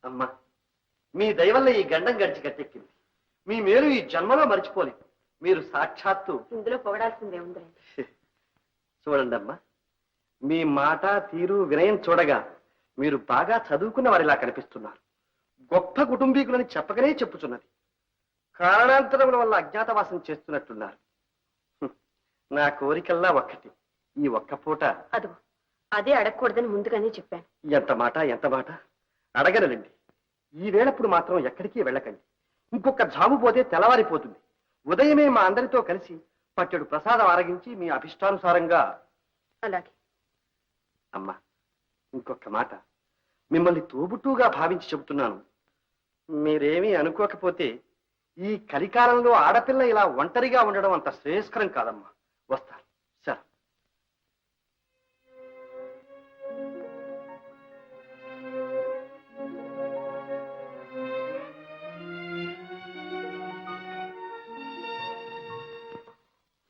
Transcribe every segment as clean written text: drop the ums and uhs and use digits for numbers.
అమ్మా, మీ దయవల్ల ఈ గండం గడిచి గట్టెక్కింది. మీ మేలు ఈ జన్మలో మర్చిపోలేదు. మీరు సాక్షాత్తు ఇందులో పొగడాల్సిందే ఉంది. చూడండి అమ్మా, మీ మాట తీరు వినయం చూడగా మీరు బాగా చదువుకున్న వారిలా కనిపిస్తున్నారు. గొప్ప కుటుంబీకులని చెప్పకనే చెప్పుచున్నది. కారణాంతరముల వల్ల అజ్ఞాతవాసం చేస్తున్నట్టున్నారు. నా కోరికల్లా ఒక్కటి, ఈ ఒక్క పూట. అదో అదే అడగకూడదని ముందుగానే చెప్పాను. ఎంత మాట, ఎంత మాట. అడగనండి. ఈ వేళప్పుడు మాత్రం ఎక్కడికి వెళ్ళకండి. ఇంకొక జాము పోతే తెల్లవారిపోతుంది. ఉదయమే మా అందరితో కలిసి పట్టెడు ప్రసాదం ఆరగించి మీ అభిష్టానుసారంగా. అలాగే. అమ్మా, ఇంకొక మాట. మిమ్మల్ని తోబుట్టుగా భావించి చెబుతున్నాను. మీరేమీ అనుకోకపోతే ఈ కలికాలంలో ఆడపిల్ల ఇలా ఒంటరిగా ఉండడం అంత శ్రేయస్కరం కాదమ్మా. వస్తాను.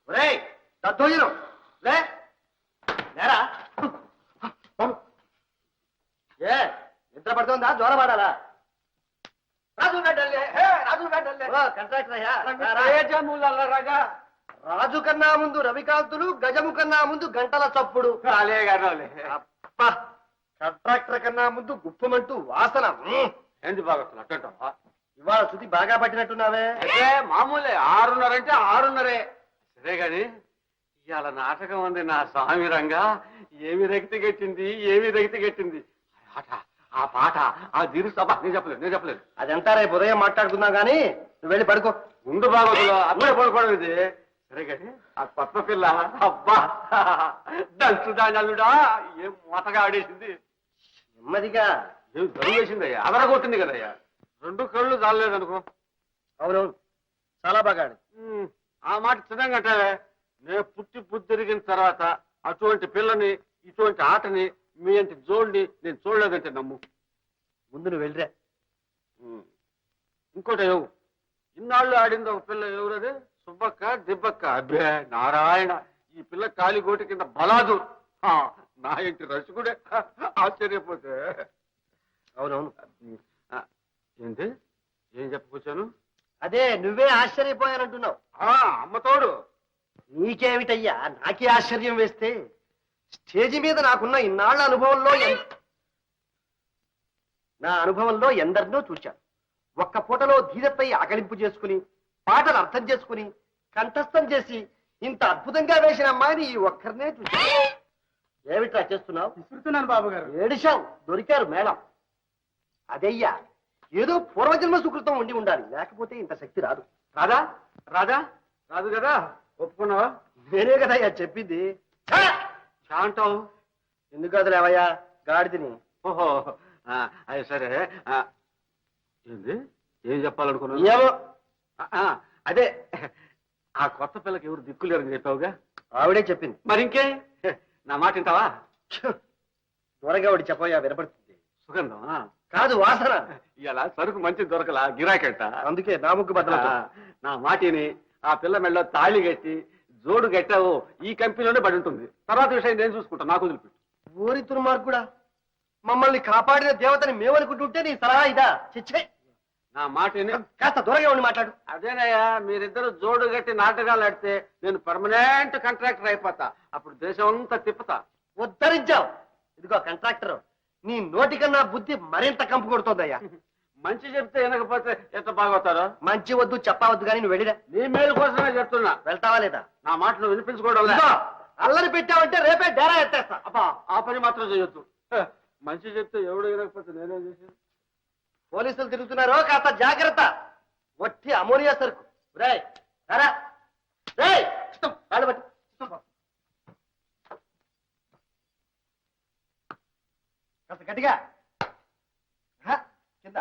సరే. దద్దోజనం లేరా? ఏ నిద్ర పడుతుందా? జ్వర పడాలా? రాజు రాజు కన్నా ముందు రవికాంతులు, గజము కన్నా ముందు గంటల చప్పుడు. కంట్రాక్టర్ కన్నా ముందు గుప్పమంటూ వాసన. ఏంటి బాగా అట్టంటావా? ఇవాళ శృతి బాగా పట్టినట్టున్నావే. మామూలే, 6:30 అంటే 6:30. సరే గాని ఇవాళ నాటకం ఉంది నా స్వామి రంగా. ఏమి రక్తి గట్టింది, ఏమి రక్తి గట్టింది. ఆ పాట, ఆ దిరు సభ. నేను చెప్పలేదు. అదంతా రేపు ఉదయం మాట్లాడుకుందాం గానీ నువ్వు వెళ్ళి పడుకో. ముందు బాగోదులో అప్పుడే పడుకోవడం ఇది. సరే కానీ ఆ కొత్త పిల్ల అబ్బా దంచుదానుడా ఏం మూతగా ఆడేసింది. నెమ్మదిగా. ఏం దరువు వేసిందయ్యా, అదరగొట్టింది కదయ్యా. 2 కళ్ళు చాలలేదనుకో. అవునవును, చాలా బాగా ఆడి. ఆ మాట చిన్నంగా అంటావే. నేను పుట్టి తిరిగిన తర్వాత అటువంటి పిల్లని, ఇటువంటి ఆటని, మీ అంటి జోడిని నేను చూడలేదంటే నమ్ము. ముందు నువ్వు వెళ్ళిరా. ఇంకోటి ఏవు, ఇన్నాళ్ళు ఆడింది ఒక పిల్ల. ఎవరది? సుబ్బక్క, దిబ్బక్క. అబ్బే నారాయణ, ఈ పిల్ల కాలిగోటి కింద బలాదు. నా ఇంటి రసికుడే. ఆశ్చర్యపోతే. అవునవును. ఏంటి, ఏం చెప్పుకొచ్చాను? అదే నువ్వే ఆశ్చర్యపోయానంటున్నావు. అమ్మతోడు. నీకేమిటయ్యా, నాకే ఆశ్చర్యం వేస్తే. స్టేజి మీద నాకున్న ఇన్నాళ్ల అనుభవంలో నా అనుభవంలో ఎందరినో చూశాను. ఒక్క పూటలో ధీరపై ఆకలింపు చేసుకుని, పాటలు అర్థం చేసుకుని, కంఠస్థం చేసి ఇంత అద్భుతంగా వేసిన అమ్మాయిని ఈ ఒక్కరినే చూశాను. ఏమిట్రా చేస్తున్నావు? విసురుతున్నాను బాబు గారు. ఏడిశావు, దొరికారు మేళం. అదయ్యా, ఏదో పూర్వజన్మ సుకృతం ఉండి ఉండాలి, లేకపోతే ఇంత శక్తి రాదు. రాదా? రాదు కదా. ఒప్పుకున్నావా? నేనే కదయ్యా చెప్పింది. అంటావు ఎందుకు కదలేవయ్యా, గాడిదని. ఓహో, అది సరే. ఏంది, ఏం చెప్పాలనుకున్నావు? ఏమో. అదే, ఆ కొత్త పిల్లకి ఎవరు దిక్కులేరని చెప్పావుగా. ఆవిడే చెప్పింది. మరి ఇంకే, నా మాట వింటావా? త్వరగా వాడి చెప్పయ్యా, వినపడుతుంది. సుగంధం కాదు, వాసన. ఇలా సరుకు మంచి దొరకలా, గిరాకంట. అందుకే నా ముగ్గు బద్దలు. నా మాటిని ఆ పిల్ల మెళ్ళలో తాళి కట్టి జోడు కట్టావు, ఈ కంపెనీలోనే పడి ఉంటుంది. తర్వాత విషయం నేను చూసుకుంటా, నాకు వదిలిపెట్టు. ఊరి దుర్మార్గుడా, మమ్మల్ని కాపాడిన దేవతని మేమనుకుంటుంటే నీ సలహా ఇదా? చిచ్చే. నా మాటిని కాస్త దూరంగా ఉండి మాట్లాడు. అదేనయ్యా, మీరిద్దరు జోడు కట్టి నాటకాలు ఆడితే నేను పర్మనెంట్ కాంట్రాక్టర్ అయిపోతా. అప్పుడు దేశం అంతా తిప్పుతా. ఉద్ధరించావు. ఇదిగో కాంట్రాక్టర్, నీ నోటికన్నా బుద్ధి మరింత కంపు కొడుతోందయ్యా. మంచి చెప్తే వినకపోతే ఎంత బాగోతారో. మంచి వద్దు, చెప్పవద్దు కానీ నువ్వు వెళ్ళిరా. నీ మేలు కోసమే చెప్తున్నా. వెళ్తావా లేదా? నా మాట నువ్వు వినిపించుకోవడం. అల్లరి పెట్టావంటే రేపే డేరా ఎత్తేస్తా. అబ్బా, ఆ పని మాత్రం చేయొద్దు. మంచి చెప్తే ఎవడు వినకపోతే నేనేం చేశాను? పోలీసులు తిరుగుతున్నారో, కాస్త జాగ్రత్త. వట్టి అమోనియా సరుకు. రేయ్ రారా, రేయ్ రాళ్ళు బట్టి కాస్త గట్టిగా కింద.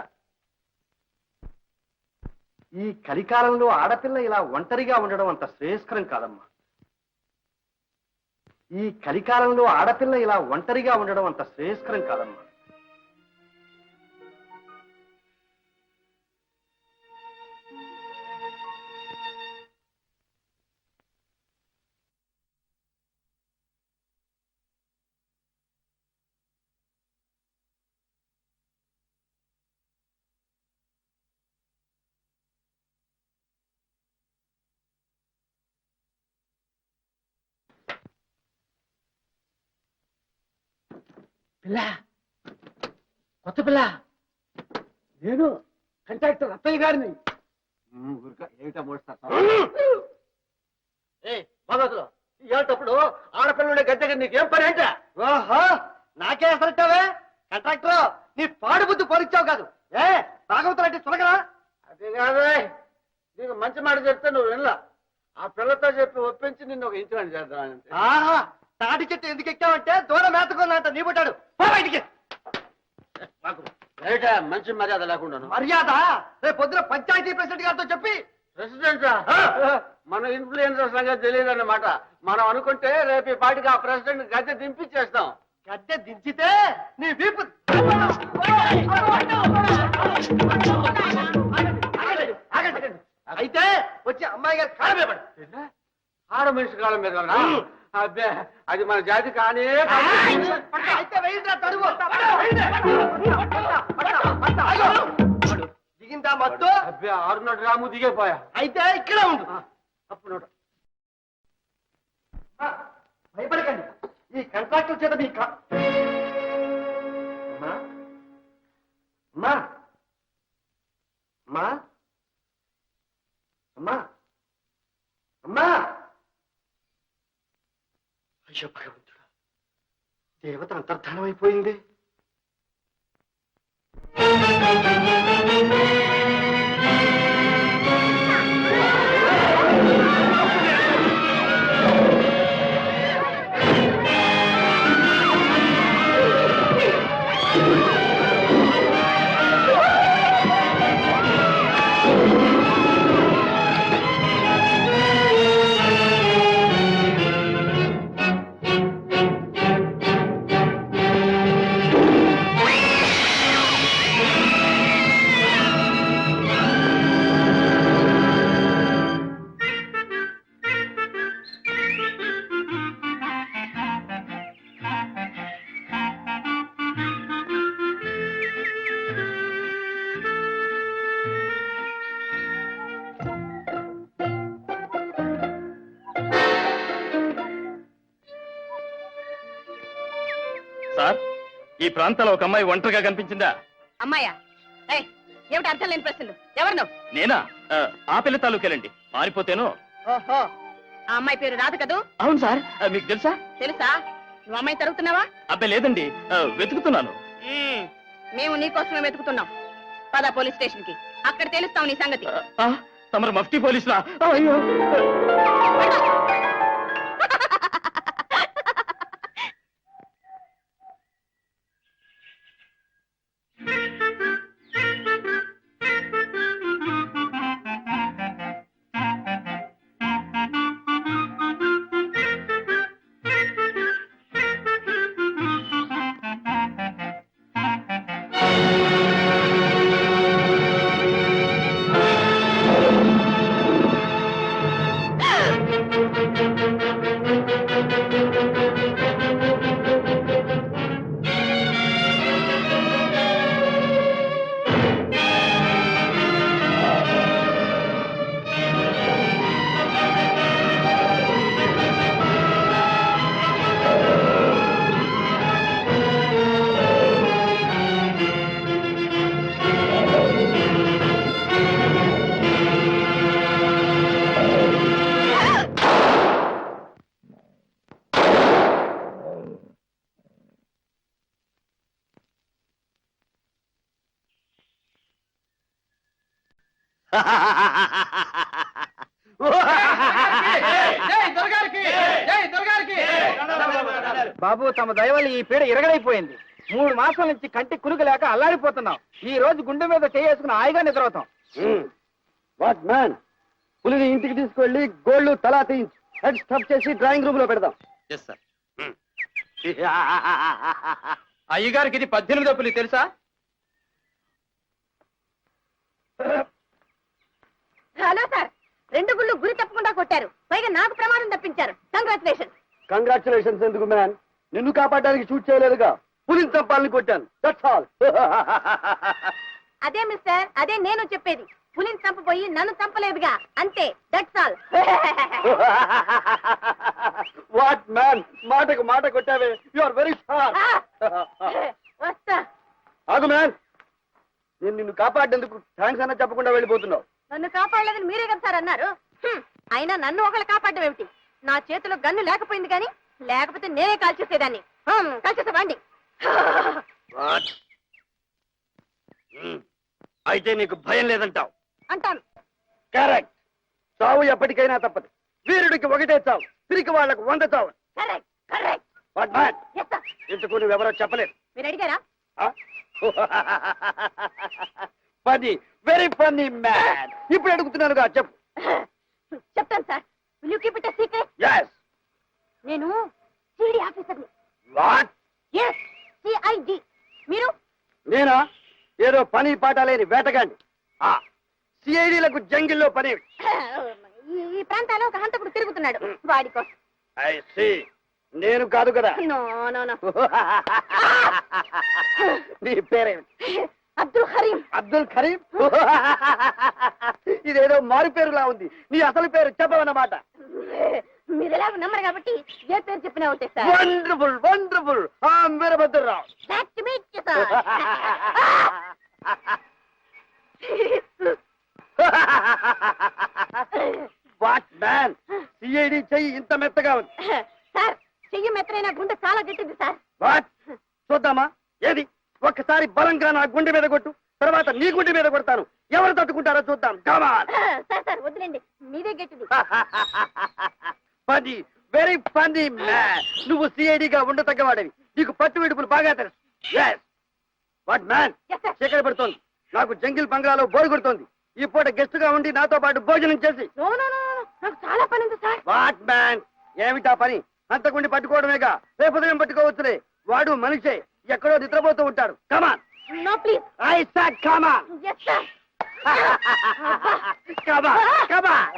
ఈ కలికాలంలో ఆడపిల్ల ఇలా ఒంటరిగా ఉండడం అంత శ్రేయస్కరం కాదమ్మా. ఈ కలికాలంలో ఆడపిల్ల ఇలా ఒంటరిగా ఉండడం అంత శ్రేయస్కరం కాదమ్మా. పిల్ల కొత్త పిల్ల నేను కంట్రాక్టర్ అత్తయ్య గారిని ఏమిటా మోస్తా ఏటప్పుడు ఆడపిల్లడే గద్దెగా నీకేం పని అంటే ఓహో నాకే అసలుంటావే కంట్రాక్టర్ నీ పాడు బుద్ధి పోలిచ్చావు కాదు ఏ భాగవతులు అంటే చులకరా అది కాదే నీకు మంచి మాట చెప్తే నువ్వు వినలా ఆ పిల్లతో చెప్పి ఒప్పించి నిన్ను ఒక ఇంటి చేద్దామంటే ఆహా తాటి చెట్టు ఎందుకు ఎక్కావంటే దూరం మేతకున్నంత నీ పుట్టాడు బయటికి ఏటా మంచి మర్యాద లేకుండా మర్యాద రేపు పొద్దున పంచాయతీ ప్రెసిడెంట్ గారితో చెప్పి ప్రెసిడెంట్ మన ఇన్ఫ్లుయెన్సర్ సంగతి తెలియదు అన్నమాట మనం అనుకుంటే రేపు ఈ పాటికి ఆ ప్రెసిడెంట్ గద్దె దింపించేస్తాం గద్దె దించితే నీ వీపు అయితే వచ్చి అమ్మాయి గారు కాలమేపడు ఆడ మనిషి కాలం మీద ఉన్నా? అబ్బే అది మన జాతి కానీ అయితే వెయ్యిందా తడుగు దిగిందా మొత్తం అబ్బే 600 గ్రాము దిగిపోయా అయితే ఇక్కడే ఉండు అప్పుడు భయపడకండి ఈ కంట్రాక్టర్ చేత మీ అమ్మా అమ్మా అమ్మా అమ్మా అమ్మా అయ్యో భగవంతుడా దేవత అంతర్ధానం అయిపోయింది సార్ ఈ ప్రాంతంలో ఒక అమ్మాయి ఒంటరిగా కనిపించిందా? అమ్మాయ్యా ఏమిటి అర్థం లేని ప్రశ్నలు ఎవరు నువ్వు నేనా? ఆ పిల్ల తాలూకేలండి. మారిపోతేను. ఓహో ఆ అమ్మాయి పేరు రాదు కదూ? అవును సార్. మీకు తెలుసా? తెలుసా? నువ్వు అమ్మాయి తరుగుతున్నావా? అబ్బాయి లేదండి, వెతుకుతున్నాను. మేము నీకోసమే వెతుకుతున్నాం. పద పోలీస్ స్టేషన్ కి, అక్కడ తెలుస్తావు నీ సంగతి. తమరు మఫ్టీ పోలీసులా? అయ్యో బాబు తమ దయవల్ల ఈ పీడ ఇరగడైపోయింది. 3 మాసాల నుంచి కంటి కునుకు లేక అల్లాడిపోతున్నాం. ఈ రోజు గుండె మీద చేసుకుని హాయిగా నిద్రవుతాం. వాట్ మ్యాన్, పులిని ఇంటికి తీసుకెళ్లి గోళ్లు తలా తీయించి హెడ్ స్టఫ్ చేసి డ్రాయింగ్ రూమ్ లో పెడదాం. అయ్యగారికి ఇది 18వ పులి తెలుసా? హలో సార్, 2 గుళ్ళు గురి తప్పకుండా కొట్టారు. పైగా నాకు ప్రమాదం తప్పించారు. కంగ్రాచులేషన్. కంగ్రాచులేషన్స్ ఎందుకు మ్యాన్, నిన్ను కాపాడడానికి షూట్ చేయలేదుగా, పులిని చంపాలని కొట్టాను. That's all. అదే మిస్టర్, అదే నేను చెప్పేది. పులిని చంపబోయి నన్ను చంపలేదుగా అంతే దట్స్ ఆల్. వాట్ మ్యాన్, మాటకు మాట కొట్టావే. You are very sharp. వస్తా. ఆగు మ్యాన్, నేను నిన్ను కాపాడేందుకు థ్యాంక్స్ అన్న చెప్పకుండా వెళ్ళిపోతున్నావు. నన్ను కాపాడలేదని మీరే కదా సార్ అన్నారు. అయినా నన్ను ఒకళ్ళు కాపాడడం ఏమిటి? నా చేతిలో గన్ను లేకపోయింది కానీ లేకపోతే నేనే కాల్చేసేదాన్ని. కాల్చేసేవాండి. అయితే నీకు భయం లేదంటావు? అంటాను. కరెక్ట్. చావు ఎప్పటికైనా తప్పదు. వీరుడికి ఒకటే చావు, తిరిగి వాళ్ళకు 100 చావు. Correct correct. What man, yes sir. ఇంతకు నువ్వెవరో చెప్పలేదు. మీరు అడిగారా? Funny, very funny man. ఇప్పుడు అడుగుతున్నానుగా, చెప్పు. చెప్తాను sir. Will you keep it a secret? Yes. నేను సిఐడి ఆఫీసర్ని. వాట్? Yes, CID. మీరు? నేనా? ఏదో పని పాట లేని వేటగాండి. సిఐడిలకు జంగిల్లో పని. ఈ ప్రాంతాల్లో ఒక హంతకుడు తిరుగుతున్నాడు, వాడి కోసం. I see. నేను కాదు కదా. No no no. నీ పేరేమిటి? అబ్దుల్ హరీం. అబ్దుల్ ఖరీం. ఇదేదో మారు పేరులా ఉంది. నీ అసలు పేరు చెప్పవన్నమాట. మీరు ఎలాగ నమ్మరు కాబట్టి ఏ పేరు చెప్పినా ఒకటే sir. Wonderful wonderful. Veerabhadrarao. Nice to meet you, sir. What man, CID చెయ్యి ఇంత మెత్తగా ఉంది. సార్, చెయ్యి మెత్తనైనా గుండె చాలా గట్టింది సార్. వాట్? చూద్దామా? ఏది? ఒక్కసారి బలంగా నా గుండె మీద కొట్టు, తర్వాత నీ గుండె మీద కొడతాను. ఎవరు తట్టుకుంటారో చూద్దాం. కమాన్. సార్ సార్ వద్దులేండి, మీదే గట్టిది. Funny, very funny man. నువ్వు సిఐడిగా ఉండతగ్గవాడవి. నీకు పట్టు విడుపులు బాగా తెలుసు. Yes. What man, Yes, sir. చీకటి పడుతోంది. నాకు జంగిల్ బంగ్లాలో బోరు కొడుతోంది. ఈ పూట గెస్ట్ గా ఉండి నాతో పాటు భోజనం చేసి. నో నో నో, నాకు చాలా పని ఉంది సార్. వాట్ మ్యాన్, ఏమిటా పని? అంతకుండి పట్టుకోవడమేగా. రేపు ఉదయం పట్టుకోవచ్చులే. వాడు మనిషే, ఎక్కడో నిద్రపోతూ ఉంటాడు. Come on. No please. I said come on. Yes sir. Come on come on.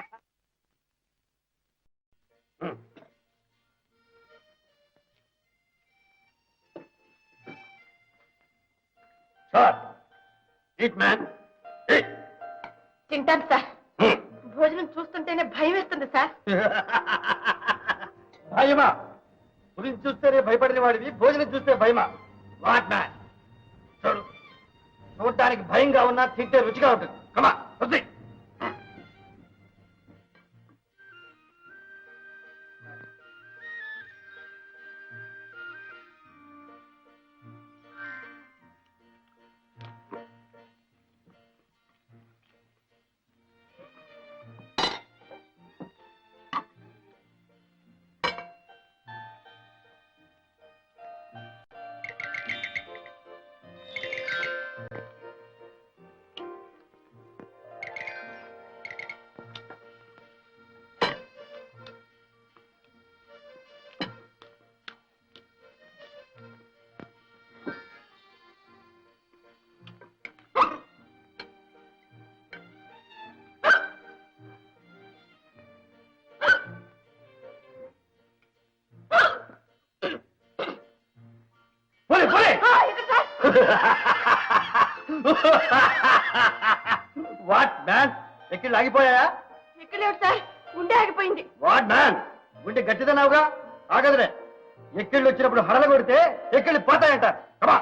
Sir, eat man. తింటాను సార్. భోజనం చూస్తుంటేనే భయం వేస్తుంది సార్. భయమా? గురించి చూస్తేనే భయపడిన వాడివి, భోజనం చూస్తే భయమా? వాట్ మ్యాన్, చూడు, చూడటానికి భయంగా ఉన్నా తింటే రుచిగా ఉంటుంది. కమా వద్దు. వాట్ మ్యాన్, ఎక్కిళ్ళు ఆగిపోయా? ఎక్కలేడు సార్, గుండె ఆగిపోయింది. వాట్ మ్యాన్, గుండె గట్టిదన్నావుగా, ఆగదులే. ఎక్కిళ్ళు వచ్చినప్పుడు హడల కొడితే ఎక్కిళ్ళు పోతాయంట. కమా.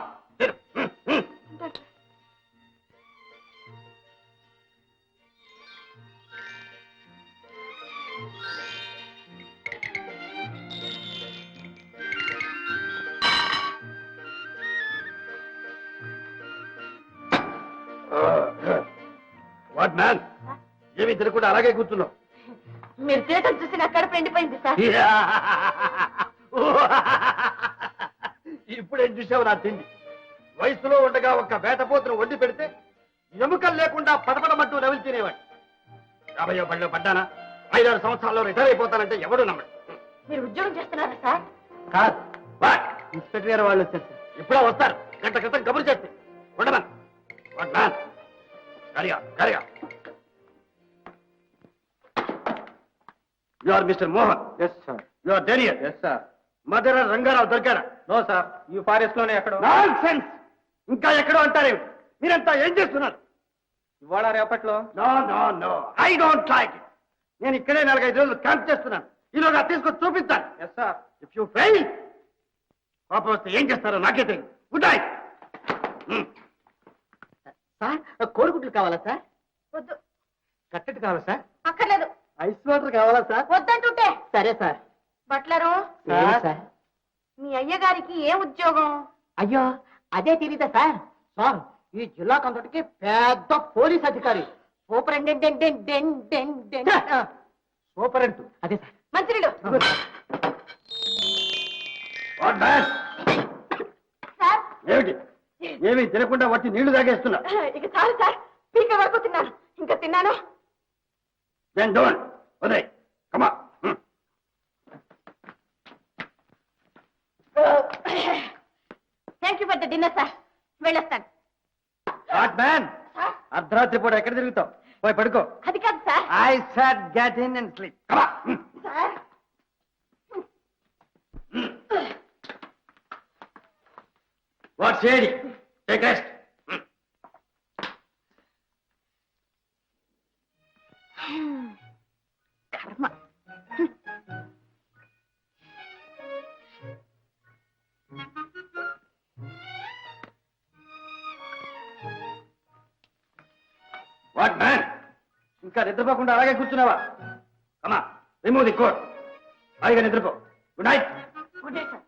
వాట్ మ్యాన్, ఏమి తినకుండా అలాగే కూర్చున్నావు? మీరు చేయటం చూసి నా కడుపు ఎండిపోయింది సార్. ఇప్పుడేం చూసావు నా తిండి? వయసులో ఉండగా ఒక్క వేటపోతును వండి పెడితే ఎముకలు లేకుండా పడపడమంటూ నవిలి తినేవాడు. 50 బళ్ళు పడ్డానా? 5-6 సంవత్సరాల్లో రిటైర్ అయిపోతానంటే ఎవడు నమ్మడు. మీరు ఉద్యోగం చేస్తున్నారా సార్? కాదు, ఇన్స్పెక్టర్ గారు వాళ్ళు వచ్చారు. ఇప్పుడే వస్తారు. గంట క్రితం కబురు చేస్తే ఉండమా? వాట్ మ్యాన్, గడిగా గడిగా. You are mister Mohan? Yes sir. You are డేనియర్? Yes sir. మదర్ రంగారావు దొరికారా? నో సార్, ఈ ఫారెస్ట్ లోనే ఎక్కడో. నాన్సెన్స్! ఇంకా ఎక్కడో అంటారేమిటి? మీరంతా ఏం చేస్తున్నారు? ఇవాళ రేపట్లో no no no I don't like it. నేను ఇక్కడే 4-5 రోజులు క్యాంప్ చేస్తున్నాను. ఈలోగా తీసుకొచ్చి చూపిస్తాను. Yes sir. If you fail పాపం వస్తే ఏం చేస్తారో నాకే తెలియదు. Good night. సార్ కోడిగుడ్లు కావాలా సార్? వద్దు. కట్టెట్ కావాలా సార్? అక్కర్లేదు. ఐస్ వాటర్ కావాలా సార్? వద్దంటుంటే. సరే సార్. బట్లరు, సార్ మీ అయ్యగారికి ఏ ఉద్యోగం? అయ్యో అదే తెలీదా సార్? సార్ ఈ జిల్లా కంతటికి పెద్ద పోలీస్ అధికారి. సూపరింటెండెంట్ సూపరింటు అదే సార్. మంత్రులు. What man? సార్, ఏమిటి? ఏమీ తినకుండా వచ్చి నీళ్లు తాగేస్తున్నా. ఇక చాలు సార్. పీక వరకు తిన్నాను. ఇంకా తిన్నాను. దెన్ డోంట్ వదిలే. Come on. Thank you for the dinner sir. వెళ్ళొస్తాను. What man? అర్ధరాత్రి పూట ఎక్కడ తిరుగుతావు? పోయి పడుకో. అది కాదు sir. I said get in and sleep. Come on. Sir, what's ఏడి? Take rest. కర్మ. What man? ఇంకా నిద్రపోకుండా అలాగే కూర్చున్నావా? కమా రిమూవ్ ది కోట్. హాయిగా నిద్రపో. Good night. Good night sir.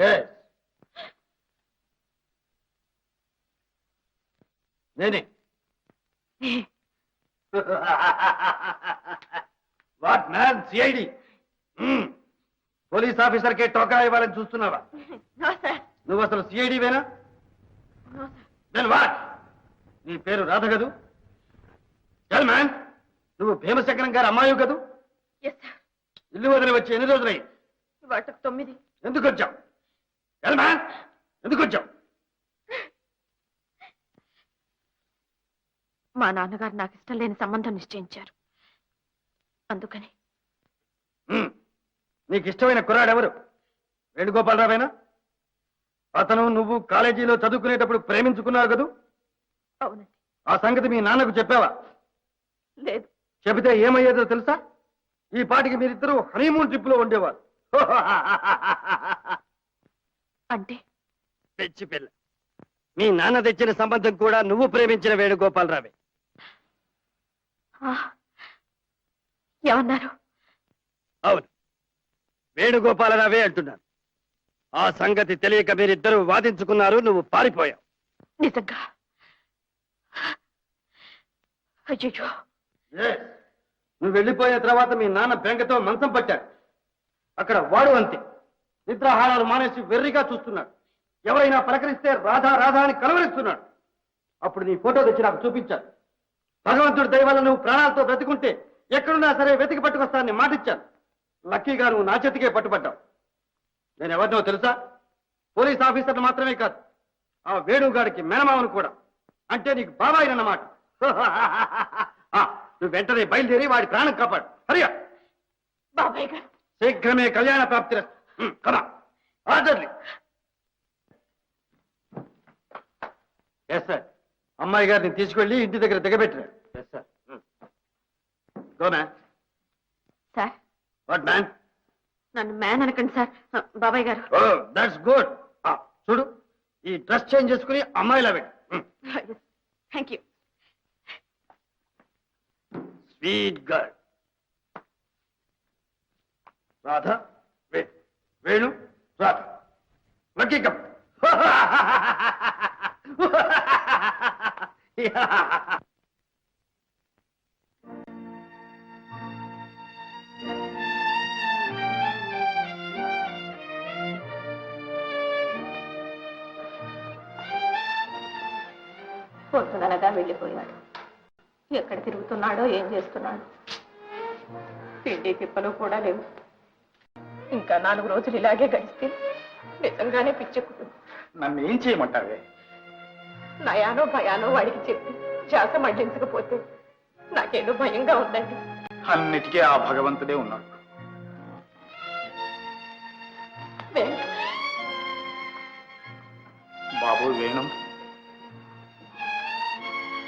Yes. నేనే. What man? సిఐడి పోలీస్ ఆఫీసర్కే టోకా ఇవ్వాలని చూస్తున్నావా? No sir. నువ్వు అసలు సిఐడివేనా? No sir. Then what? నీ పేరు రాధ కదూ? చల్ మ్యాన్, నువ్వు భీమశంకరం గారి అమ్మాయి కదూ? Yes sir. ఇల్లు వదిలి వచ్చి ఎన్ని రోజులయ్యి? వాటికి 9. ఎందుకు వచ్చావు? చల్ మ్యాన్, ఎందుకు వచ్చావు? మా నాన్నగారు నాకు ఇష్టం లేని సంబంధం నిశ్చయించారు. అందుకని. నీకు ఇష్టమైన కుర్రాడెవరు? వేణుగోపాలరావేనా? అతను నువ్వు కాలేజీలో చదువుకునేటప్పుడు ప్రేమించుకున్నారు కదూ? అవునండి. ఆ సంగతి మీ నాన్నకు చెప్పావా? లేదు. చెబితే ఏమయ్యేదో తెలుసా? ఈ పాటికి మీరిద్దరూ హనీమూన్ ట్రిప్ లో ఉండేవారు. అంటే తెచ్చి పిల్ల. మీ నాన్న తెచ్చిన సంబంధం కూడా నువ్వు ప్రేమించిన వేణుగోపాలరావే. ఏమన్నారు? అవును, వేణుగోపాలరావే అంటున్నాను. ఆ సంగతి తెలియక మీరిద్దరూ వాదించుకున్నారు, నువ్వు పారిపోయావు. నిజంగా? అయ్యో. నువ్వు వెళ్ళిపోయిన తర్వాత మీ నాన్న బెంగతో మంచం పట్టాడు. అక్కడ వాడు అంతే, నిద్రాహారాలు మానేసి వెర్రిగా చూస్తున్నాడు. ఎవరైనా పలకరిస్తే రాధా రాధా అని కలవరిస్తున్నాడు. అప్పుడు నీ ఫోటో తెచ్చి నాకు చూపించాను. భగవంతుడి దయ వల్ల నువ్వు ప్రాణాలతో బ్రతికుంటే ఎక్కడున్నా సరే వెతికి పట్టుకొస్తానని మాటిచ్చాను. లక్కీగా నువ్వు నా చేతికే పట్టుబడ్డావు. నేను ఎవరినో తెలుసా? పోలీస్ ఆఫీసర్లు మాత్రమే కాదు, ఆ వేణుగాడికి మేనమావను కూడా. అంటే నీకు బాబాయ్ అన్నమాట. నువ్వు వెంటనే బయలుదేరి వాడి ప్రాణం కాపాడు. హరియా. బాబాయ్ గారు. శీఘ్రమే కళ్యాణ ప్రాప్తి. కమా ఆర్డర్లీ. Yes sir. అమ్మాయి గారిని తీసుకెళ్లి ఇంటి దగ్గర దిగబెట్టినా. Yes sir. Go man. Sir, what man? నన్ను మ్యాన్ అనకండి సార్. బాబాయ్ గారు. Oh that's good. చూడు, ఈ డ్రెస్ చేంజ్ చేసుకుని అమ్మాయిలా పెట్టు. Thank you. Sweet girl. Radha, Venu, Radha. Lucky cup. పొద్దుననగా వెళ్ళిపోయాడు. ఎక్కడ తిరుగుతున్నాడో ఏం చేస్తున్నాడో. తిండి తిప్పలు కూడా లేవు. ఇంకా 4 రోజులు ఇలాగే గడిస్తే నిజంగానే పిచ్చెక్కుతుంది. నన్ను ఏం చేయమంటావే? నయానో భయానో వాడికి చెప్పి ధ్యాస మళ్లించకపోతే నాకేదో భయంగా ఉందండి. అన్నిటికీ ఆ భగవంతుడే ఉన్నాడు. బాబు వేణు,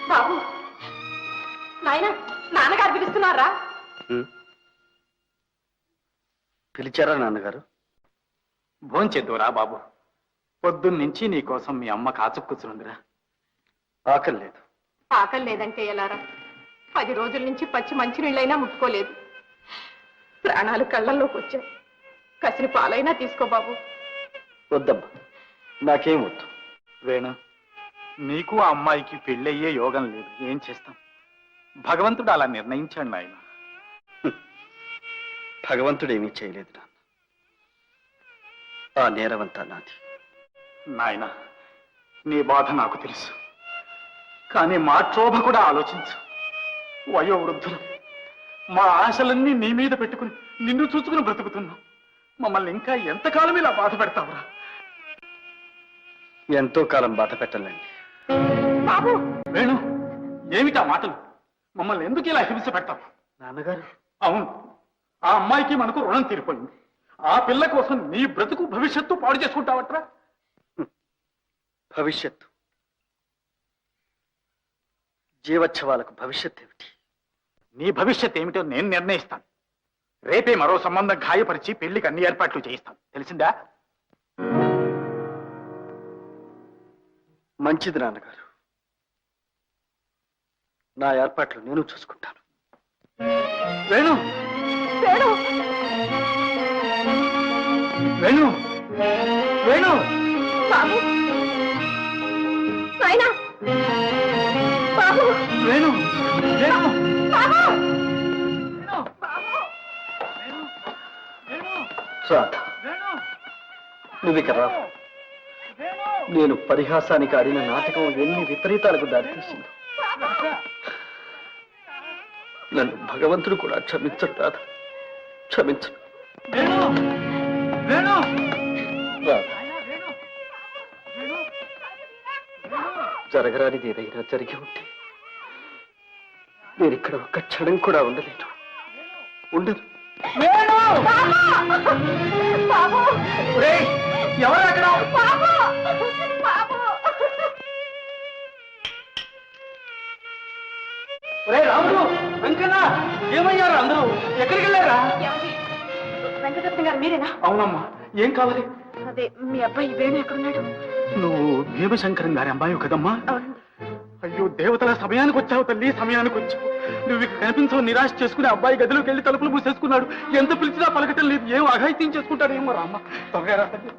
బాబు, నాయన, నాన్నగారు పిలుస్తున్నారా? పిలిచారా నాన్నగారు? భోంచేద్దురా బాబు. పొద్దున్నుంచి నీ కోసం మీ అమ్మ కాచు కూర్చుందిరా. ఆకలి లేదు. ఆకలి లేదంటే ఎలారా? 10 రోజుల నుంచి పచ్చి మంచినీళ్ళైనా ముట్టుకోలేదు. ప్రాణాలు కళ్ళల్లోకి వచ్చాయి. కసిరి పాలైనా తీసుకో బాబు. వద్దమ్మా, నాకేం వద్దు. వేణు, నీకు ఆ అమ్మాయికి పెళ్ళయ్యే యోగం లేదు. ఏం చేస్తాం? భగవంతుడు అలా నిర్ణయించాడు నాయన. భగవంతుడు ఏమీ చేయలేదు నాన్న. ఆ నేరవంతా నాది. నాయన, నీ బాధ నాకు తెలుసు. కానీ మా క్షోభ కూడా ఆలోచించు. వయోవృద్ధులు మా ఆశలన్నీ నీ మీద పెట్టుకుని నిన్ను చూసుకుని బ్రతుకుతున్నాం. మమ్మల్ని ఇంకా ఎంతకాలం ఇలా బాధ పెడతావురా? ఎంతో కాలం బాధ పెట్టలేండి. బాబు, వేణు, ఏమిటా మాటలు? మమ్మల్ని ఎందుకు ఇలా హింస పెడతావు? నాన్నగారు, అవును, ఆ అమ్మాయికి మనకు రుణం తీరిపోయింది. ఆ పిల్ల కోసం నీ బ్రతుకు భవిష్యత్తు పాడు చేసుకుంటావట్రా? భవిష్యత్తు జీవోత్సవాలకు భవిష్యత్ ఏమిటి? నీ భవిష్యత్ ఏమిటో నేను నిర్ణయిస్తాను. రేపే మరో సంబంధం ఖాయపరిచి పెళ్లికి అన్ని ఏర్పాట్లు చేయిస్తాను. తెలిసిందా? మంచిది నాన్నగారు. నా ఏర్పాట్లు నేను చూసుకుంటాను. వేణు, వేణు, వేణు, వేణు, బాబు, నాయనా, బాబు, వేణు, వేణు, బాబు, రాధ, నువ్వు ఇక రా. నేను పరిహాసానికి ఆడిన నాటకం ఎన్ని విపరీతాలకు దారితీసింది. నన్ను భగవంతుడు కూడా క్షమించడు రాధ, క్షమించడు. రాధ, జరగరానిది ఏదైనా జరిగి ఉంటే నేను ఇక్కడ ఒక్క క్షణం కూడా ఉండలేను. ఉండదు. బాబు, ఎవరు అక్కడ? బాబు, బాబు. రాముడు, వెంకన్న, ఏమయ్యారు అందరూ? ఎక్కడికి వెళ్ళారా? వెంకటరత్న గారు మీరేనా? అవునమ్మా, ఏం కావాలి? అదే మీ అబ్బాయి వేణు ఎక్కడున్నాడు? నువ్వు భీమశంకరం గారి అమ్మాయి కదమ్మా? అవునండి. అయ్యో దేవతల సమయానికి వచ్చావు తల్లి, సమయానికి వచ్చావు. నువ్వు ఇక కనిపించవు. నిరాశ చేసుకుని అబ్బాయి గదిలోకి వెళ్ళి తలుపులు మూసేసుకున్నాడు. ఎంత పిలిచినా పలకటం లేదు. ఏం అఘాయిత్యం చేసుకుంటాడు ఏమో. రామ్మ, త్వరగా రా తల్లి.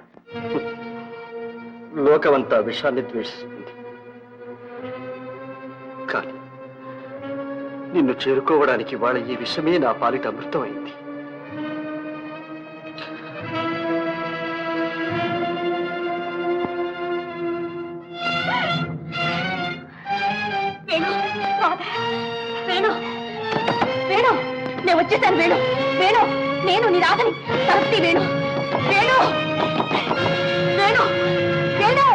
లోకమంతా విషాన్ని ద్వేషిస్తుంది, కానీ నిన్ను చేరుకోవడానికి వాళ్ళ ఈ విషయమే నా పాలిట అమృతమైంది. వేణు, వేణు, వేణు, నేను వచ్చేసాను. వేణు, వేణు, నేను నీ రాధని సరస్వతి. వేణు, వేణు, వేణు, వేణు.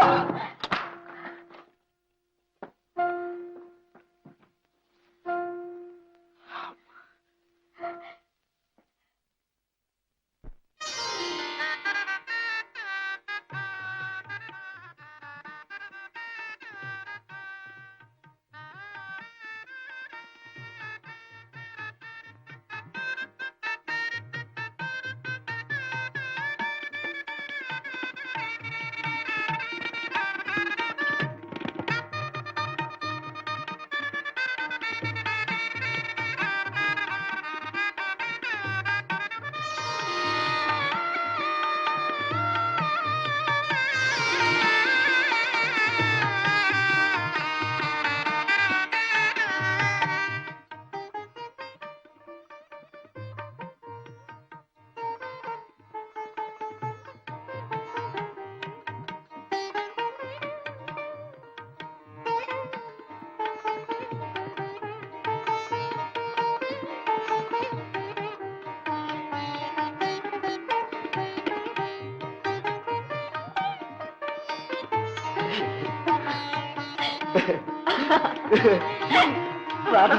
రాధ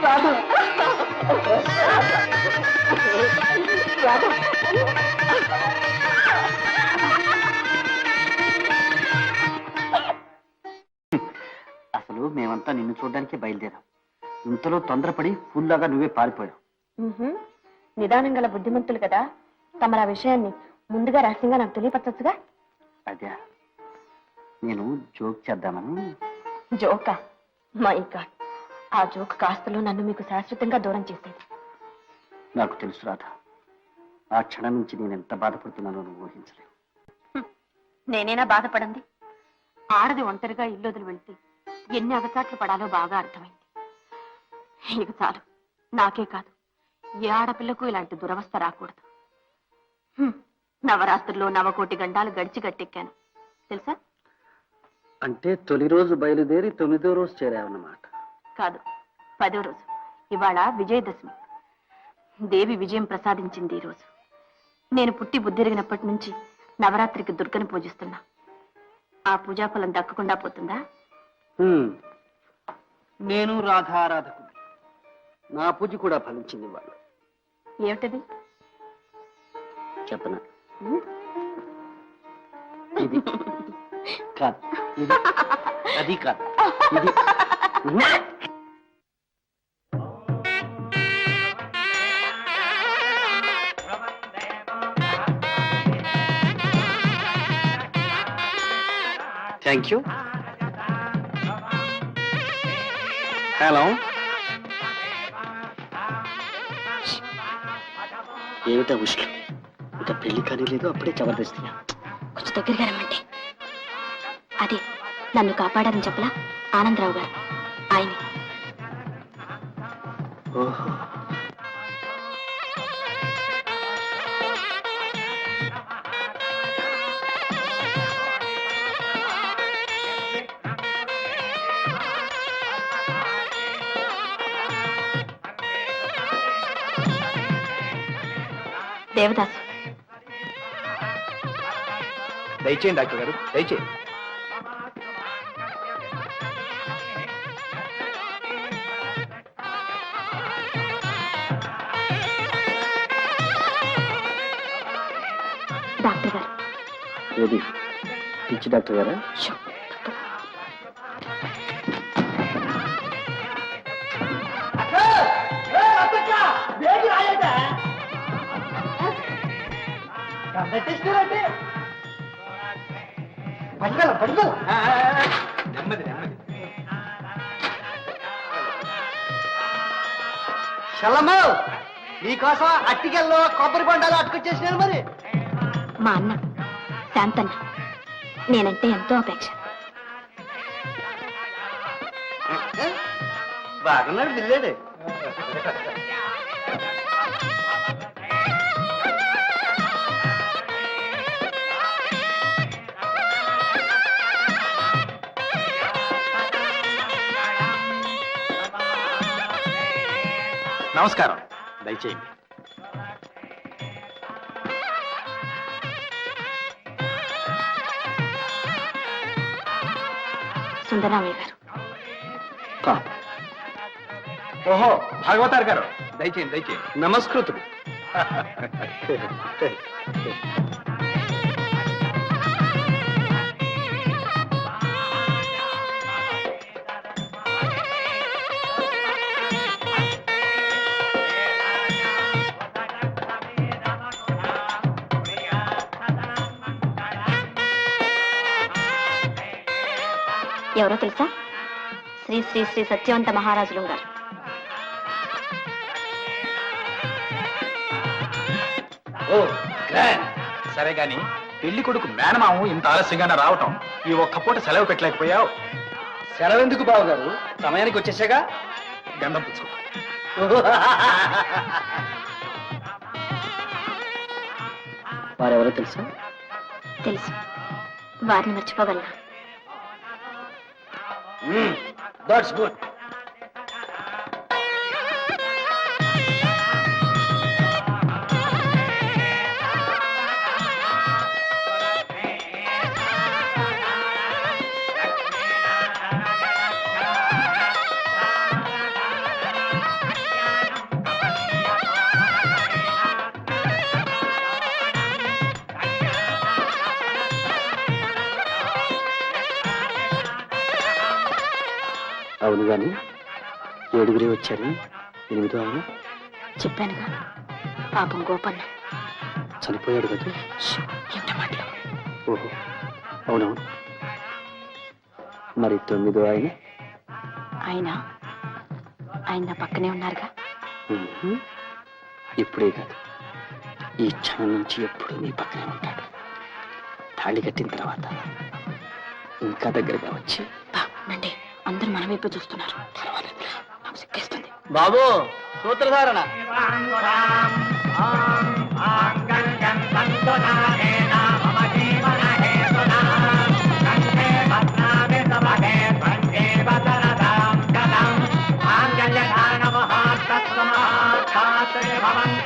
రాధ రాధ అసలు మేమంతా నిన్ను చూడడానికి బయలుదేరాం. ఇంతలో తొందరపడి ఫుల్లాగా నువ్వే పారిపోయావు. నిదానం గల బుద్ధిమంతులు కదా, తమరు ఆ విషయాన్ని ముందుగా రహస్యంగా నాకు తెలియపరచచ్చుగా. అదే నేను జోక్ చేద్దామని. జోకా? మై గాడ్, ఆ జోక్ కాస్తలో నన్ను మీకు శాశ్వతంగా దూరం చేసేది. నాకు తెలుసు రాధ, ఆ క్షణం నుంచి నేను ఎంత బాధపడుతున్నానో నువ్వు ఊహించలేవు. నేనేనా బాధపడింది? ఆడది ఒంటరిగా ఇల్లు వదిలి వెళ్తే ఎన్ని అగచాట్లు పడాలో బాగా అర్థమైంది. ఇక చాలు, నాకే కాదు ఏ ఆడపిల్లకు ఇలాంటి దురవస్థ రాకూడదు. నవరాత్రుల్లో 9 గండాలు గడిచి గట్టెక్కాను తెలుసా? అంటే తొలి రోజు బయలుదేరి 9వ రోజు చేరావన్నమాట. కాదు, 10వ రోజు. ఇవాళ విజయదశమి. దేవి విజయం ప్రసాదించింది ఈ రోజు. నేను పుట్టి బుద్ధిరిగినప్పటి నుంచి నవరాత్రికి దుర్గను పూజిస్తున్నా. ఆ పూజాఫలం దక్కకుండా పోతుందా? నేను రాధారాధకు నా పూజ కూడా ఫలించింది వాళ్ళు. ఏమిటది? చెప్పనా? ఇది కాదు, ఇది అది కాదు, ఇది. Thank you. హలో, ఏమిటా ఉష్లు? ఇంకా పెళ్లి కానీ లేదు, అప్పుడే జబర్దస్తిగా. కొంచెం దగ్గరగా రమ్మంటే. అది నన్ను కాపాడారని చెప్పలా ఆనందరావు గారు, ఆయన. ఓహో, దేవదాసు. దయచేయండి డాక్టర్ గారు, దయచేయండి. డాక్టర్ గారు. ఏది పిచ్చి డాక్టర్ గారా? షో. నెమ్మది నెమ్మది. చల్లమ్మ, నీకోసం అట్టికెళ్ళలో కొబ్బరి బొండాలు అట్టుకొచ్చేసినాను. మరి మా అన్న శాంతన్న నేనంటే ఎంతో అపేక్ష. బాగున్నాడు బిల్లేడు. నమస్కారం, దయచేయండి. సుందరరామయ్య గారు. ఓహో, భాగవతార్ గారు, దయచేయండి దయచేయండి. నమస్కృతుడు. ఎవరో తెలుసా? శ్రీ శ్రీ శ్రీ సత్యవంత మహారాజులు గారు. ఓ గ్రాండ్. సరే గాని పెళ్లి కొడుకు మేనమాము ఇంత ఆలస్యంగానే రావటం, ఈ ఒక్క పూట సెలవు పెట్టలేకపోయావు? సెలవు ఎందుకు బాబు గారు, సమయానికి వచ్చేసాగా. గంధం పుచ్చుకో. వారెవరో తెలుసా? తెలుసు. వారిని మర్చిపోగలనా? That's good. అవును గాని 7 వచ్చారు 8 ఆయన చెప్పానుగా పాపం గోపన్న. చనిపోయాడు కదా. ఎంత మాటలు. ఓహో అవునవును. మరి 9 ఆయన ఆయన నా పక్కనే ఉన్నారుగా. ఇప్పుడే కాదు, ఈ క్షణం నుంచి ఎప్పుడు నీ పక్కనే ఉంటాడు. తాళి కట్టిన తర్వాత ఇంకా దగ్గరగా వచ్చి నండి, అందరూ మన వైపు చూస్తున్నారు. నాకు సిగ్గేస్తుంది. బాబు సూత్రధారణ. భవంతు